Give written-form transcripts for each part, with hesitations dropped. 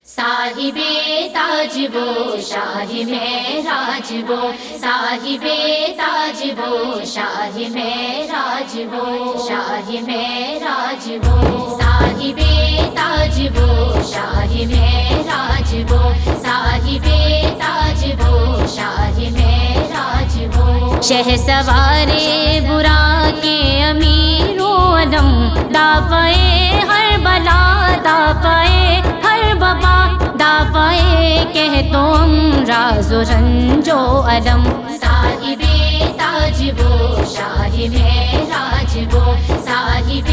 صاحب تاج وہ شاہ معراج وہ، صاحب تاج وہ شاہ معراج وہ، شاہ معراج وہ، صاحب تاج وہ شاہ معراج وہ، صاحب تاج وہ شاہ معراج وہ، شہسوارِ برا کے امیر و علم، دافعِ ہر بلا دافعِ ہر وبا، دافعِ کہ تم راز و رنج و علم، صاحب تاج وہ شاہ معراج وہ، صاحب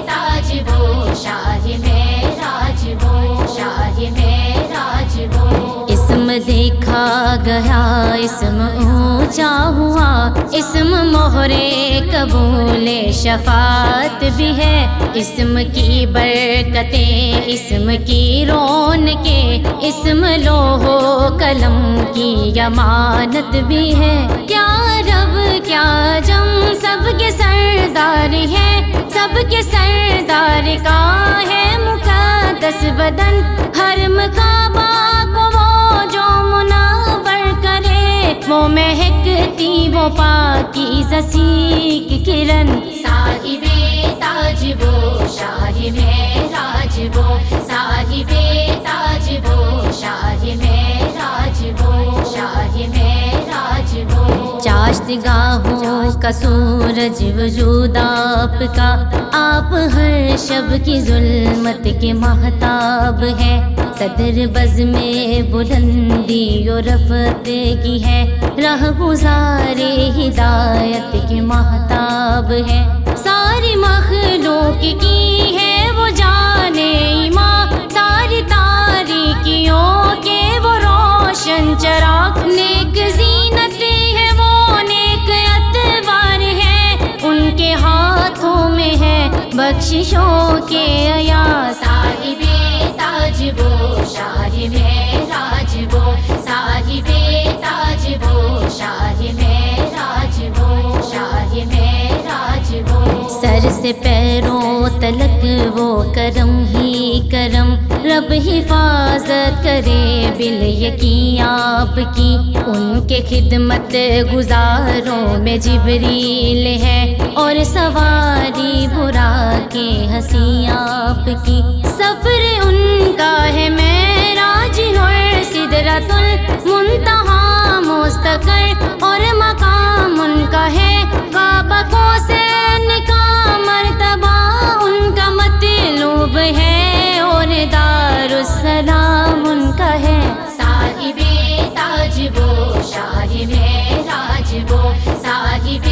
تاج وہ شاہ معراج وہ، شاہ معراج وہ، اسم دیکھا گیا اسم اونچا ہوا، اسم مہر قبول شفاعت بھی ہے، اسم کی برکتیں اسم کی رونقیں، اسم لوح و قلم کی امانت بھی ہے، کیا رب کیا جم سب کے سردار ہے، سب کے سردار کا ہے مقدس بدن، حرم کعبہ کو وہ جو منور کرے، وہ مہکتی وہ پاکیزہ سیک کرن، صاحب تاج وہ شاہ معراج وہ، صاحب تاج وہ شاہ معراج وہ، شاہ معراج وہ، چاشتگاہوں کا سورج وجود آپ کا، آپ ہر شب کی ظلمت کے مہتاب ہے، صدر بز میں بلندی و رفعت کی ہے، راہ گزار ہدایت کے مہتاب ہے، ساری مخلوق کی ہے وہ جان ایمان، ساری تاریکیوں کے وہ روشن چراغ، نیک زینت ہے وہ نیک اتوار ہے، ان کے ہاتھوں میں ہے بخششوں کے ایاز، صاحب تاج وہ شاہ معراج وہ، صاحب تاج وہ شاہ معراج وہ، شاہ معراج وہ، سر سے پیروں تلک وہ کرم ہی کرم، رب حفاظت کرے بال یقین آپ کی، ان کے خدمت گزاروں میں جبریل ہے، اور سواری برا کے ہنسی آپ کی، سفر ان کا ہے معراج اور سدرۃ المنتہا مستقر، اور مقام ان کا ہے کعبہ قوسین کا مرتبہ، ان کا مطلوب ہے اور دار السلام ان کا ہے، صاحب تاج وہ شاہ معراج وہ، صاحب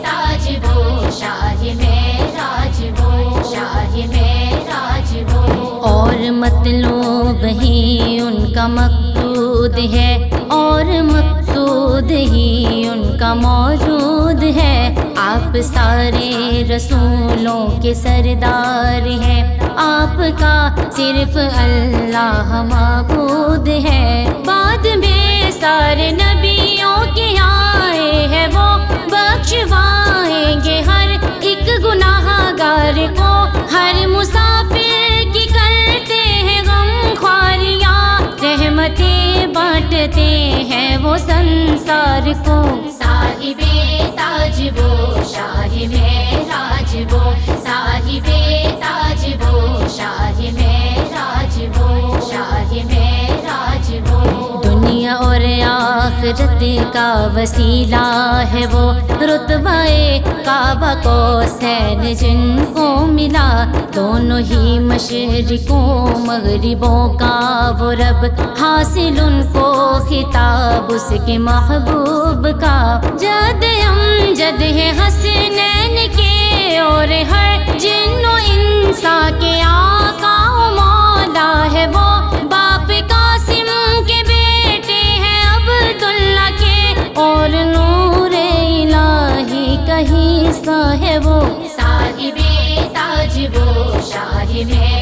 تاج وہ شاہ معراج وہ، شاہ معراج وہ، اور مطلوب ہی ان کا مقصود ہے، اور مقصود ہی ان کا موجود ہے، آپ سارے رسولوں کے سردار ہیں، آپ کا صرف اللہ معبود ہے، بعد میں سارے نبیوں کے آئے ہیں وہ، بخشوائیں گے ہر ایک گناہ گار کو، ہر مسافر کی کرتے ہیں غم خواریاں، رحمتیں بانٹتے ہیں وہ سنسار کو، صاحب تاج وہ شاہ معراج وہ، صاحب تاج وہ شاہ معراج وہ، شاہ معراج وہ، دنیا اور آخرت کا وسیلہ ہے وہ، رتبہ کعبہ قوسین جن کو ملا، دونوں ہی مشرقوں مغربوں کا وہ رب، حاصل ان کو خطاب اس کے محبوب کا، جد امجد ہے حسنین کے، اور ہر جن و انسا کے آقا و مولا ہے وہ، باپ قاسم کے بیٹے ہیں عبداللہ کے، اور نور الہی کا حصہ ہے وہ، صاحب تاج وہ شاہ معراج